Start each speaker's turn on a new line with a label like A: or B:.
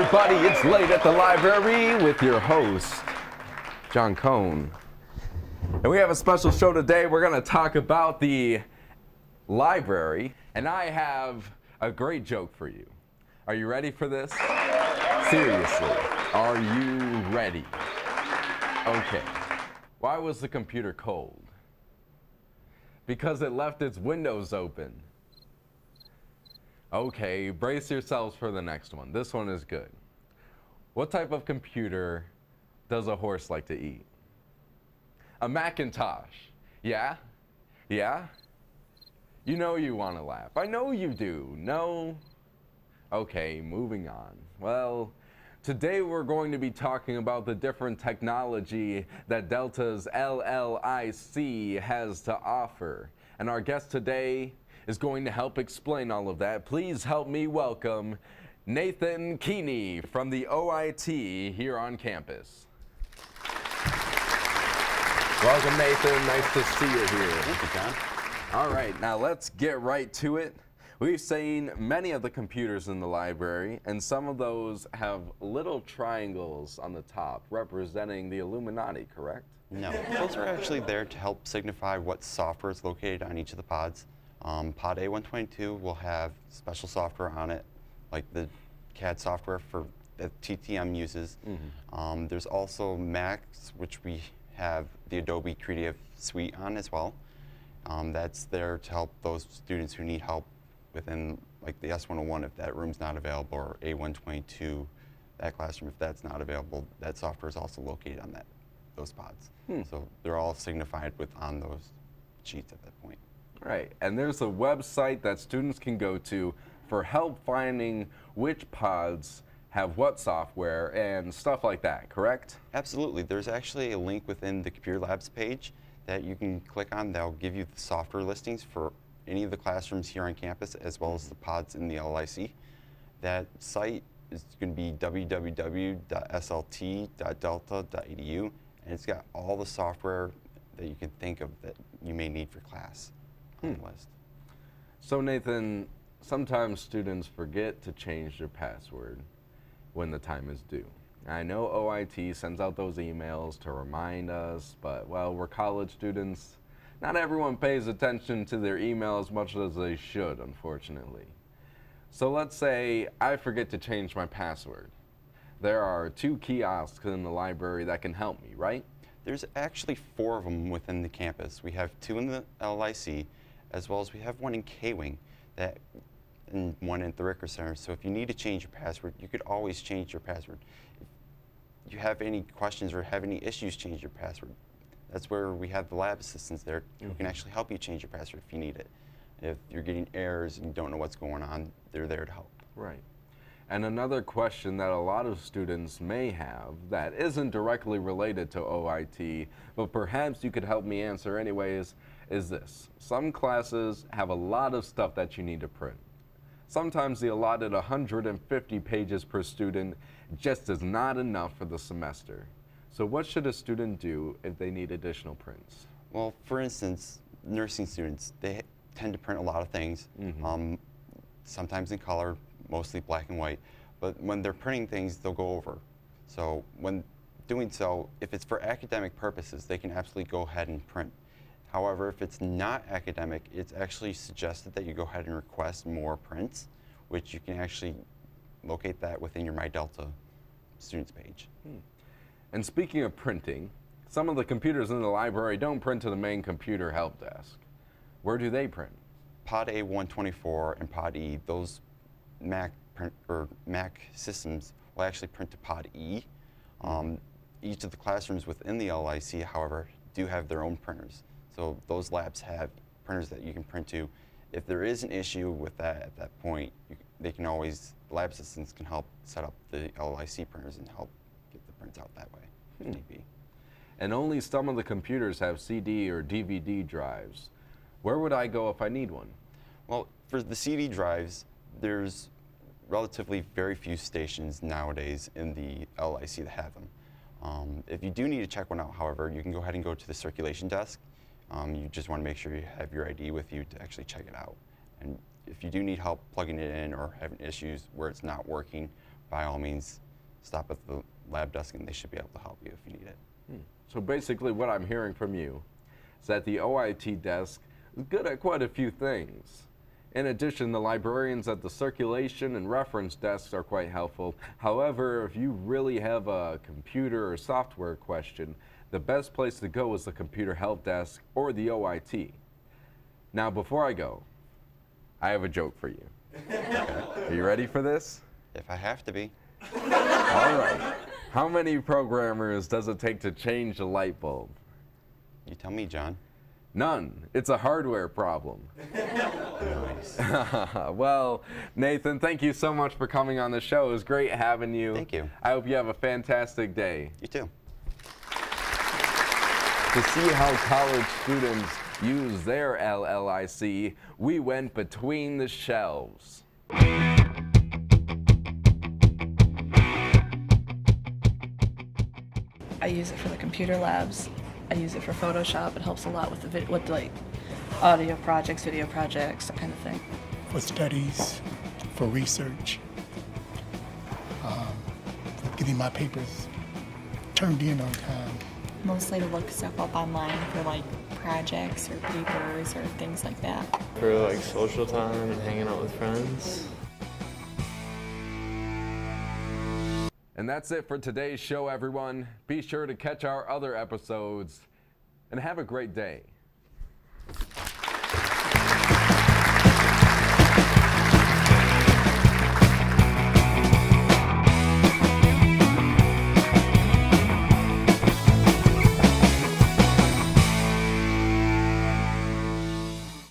A: everybody, it's Late at the Library with your host, John Cohn. And we have a special show today. We're going to talk about the library, and I have a great joke for you. Are you ready for this? Seriously, are you ready? Okay. Why was the computer cold? Because it left its windows open. Okay, brace yourselves for the next one. This one is good. What type of computer does a horse like to eat? A Macintosh. Yeah? Yeah? You know you want to laugh. I know you do. No? Okay, moving on. Well, today we're going to be talking about the different technology that Delta's LLIC has to offer. And our guest today is going to help explain all of that. Please help me welcome Nathan Keeney from the OIT here on campus. Welcome, Nathan. Nice to see you here.
B: Thank you, John.
A: All right, now let's get right to it. We've seen many of the computers in the library, and some of those have little triangles on the top representing the Illuminati, correct?
B: No, those are actually there to help signify what software is located on each of the pods. Pod A122 will have special software on it, like the CAD software that TTM uses. Mm-hmm. There's also Macs, which we have the Adobe Creative Suite on as well. That's there to help those students who need help within, like the S101, if that room's not available, or A122, that classroom, if that's not available, that software is also located on those pods. So they're all signified on those sheets at that point.
A: Right, and there's a website that students can go to for help finding which pods have what software and stuff like that, correct?
B: Absolutely. There's actually a link within the Computer Labs page that you can click on. That'll give you the software listings for any of the classrooms here on campus, as well as the pods in the LLIC. That site is going to be www.slt.delta.edu, and it's got all the software that you can think of that you may need for class on the list.
A: So Nathan, sometimes students forget to change their password when the time is due. I know OIT sends out those emails to remind us, but well, we're college students. Not everyone pays attention to their email as much as they should, unfortunately. So let's say I forget to change my password. There are 2 kiosks in the library that can help me, right?
B: There's actually 4 of them within the campus. We have 2 in the LLIC, as well as we have 1 in K-Wing, and 1 in the Ricker Center. So if you need to change your password, you could always change your password. If you have any questions or have any issues, change your password. That's where we have the lab assistants there who can actually help you change your password if you need it. If you're getting errors and you don't know what's going on, they're there to help.
A: Right. And another question that a lot of students may have that isn't directly related to OIT, but perhaps you could help me answer anyways, is this. Some classes have a lot of stuff that you need to print. Sometimes the allotted 150 pages per student just is not enough for the semester. So what should a student do if they need additional prints?
B: Well, for instance, nursing students, they tend to print a lot of things, sometimes in color, mostly black and white, but when they're printing things, they'll go over. So when doing so, if it's for academic purposes, they can absolutely go ahead and print. However, if it's not academic, it's actually suggested that you go ahead and request more prints, which you can actually locate that within your My Delta students page.
A: And speaking of printing, some of the computers in the library don't print to the main computer help desk. Where do they print?
B: Pod A124 and Pod E, those Mac systems will actually print to Pod E. Each of the classrooms within the LLIC, however, do have their own printers. So those labs have printers that you can print to. If there is an issue with that at that point, they can always, lab assistants can help set up the LLIC printers and help get the prints out that way, if need be.
A: And only some of the computers have CD or DVD drives. Where would I go if I need one?
B: Well, for the CD drives, there's relatively very few stations nowadays in the LLIC that have them. If you do need to check one out, however, you can go ahead and go to the circulation desk. You just want to make sure you have your ID with you to actually check it out. And if you do need help plugging it in or having issues where it's not working, by all means, stop at the lab desk and they should be able to help you if you need it.
A: So basically what I'm hearing from you is that the OIT desk is good at quite a few things. In addition, the librarians at the circulation and reference desks are quite helpful. However, if you really have a computer or software question, the best place to go is the computer help desk or the OIT. Now, before I go, I have a joke for you. Are you ready for this?
B: If I have to be.
A: All right. How many programmers does it take to change a light bulb?
B: You tell me, John.
A: None. It's a hardware problem.
B: Nice.
A: Well, Nathan, thank you so much for coming on the show. It was great having you.
B: Thank you.
A: I hope you have a fantastic day.
B: You too.
A: To see how college students use their LLIC, we went between the shelves.
C: I use it for the computer labs. I use it for Photoshop. It helps a lot with the like audio projects, video projects, that kind of thing.
D: For studies, for research, getting my papers turned in on time.
E: Mostly to look stuff up online for like projects or papers or things like that.
F: For like social time and hanging out with friends.
A: And that's it for today's show, everyone. Be sure to catch our other episodes and have a great day.